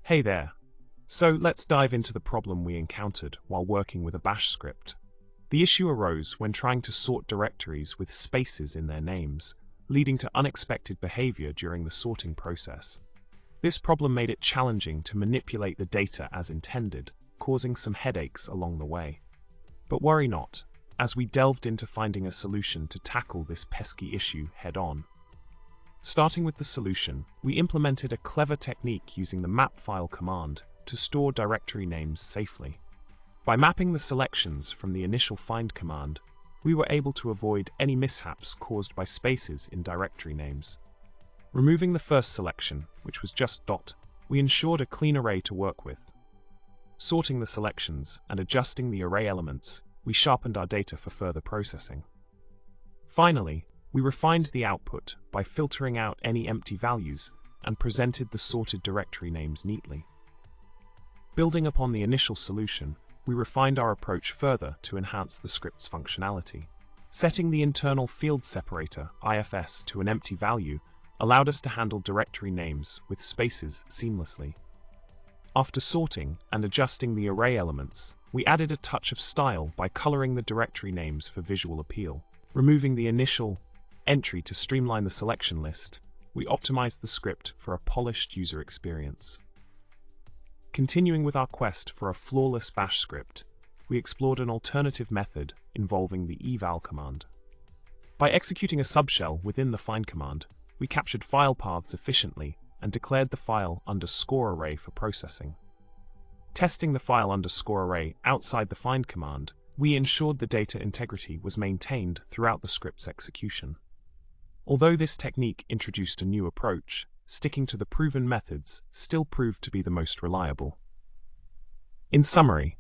Hey there. So let's dive into the problem we encountered while working with a bash script. The issue arose when trying to sort directories with spaces in their names, leading to unexpected behavior during the sorting process. This problem made it challenging to manipulate the data as intended, causing some headaches along the way. But worry not, as we delved into finding a solution to tackle this pesky issue head-on. Starting with the solution, we implemented a clever technique using the map file command to store directory names safely. By mapping the selections from the initial find command, we were able to avoid any mishaps caused by spaces in directory names. Removing the first selection, which was just dot, we ensured a clean array to work with. Sorting the selections and adjusting the array elements, we sharpened our data for further processing. Finally, we refined the output by filtering out any empty values and presented the sorted directory names neatly. Building upon the initial solution, we refined our approach further to enhance the script's functionality. Setting the internal field separator, IFS, to an empty value allowed us to handle directory names with spaces seamlessly. After sorting and adjusting the array elements, we added a touch of style by coloring the directory names for visual appeal. Removing the initial entry to streamline the selection list, we optimized the script for a polished user experience. Continuing with our quest for a flawless bash script, we explored an alternative method involving the eval command. By executing a subshell within the find command, we captured file paths efficiently and declared the file underscore array for processing. Testing the file underscore array outside the find command, we ensured the data integrity was maintained throughout the script's execution. Although this technique introduced a new approach, sticking to the proven methods still proved to be the most reliable. In summary,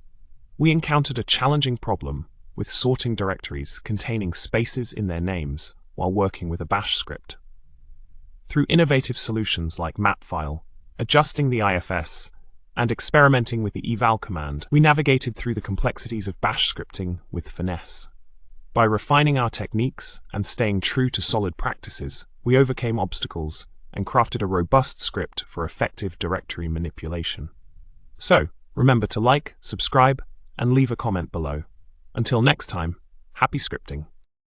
we encountered a challenging problem with sorting directories containing spaces in their names while working with a bash script. Through innovative solutions like mapfile, adjusting the IFS, and experimenting with the eval command, we navigated through the complexities of bash scripting with finesse. By refining our techniques and staying true to solid practices, we overcame obstacles and crafted a robust script for effective directory manipulation. So, remember to like, subscribe, and leave a comment below. Until next time, happy scripting!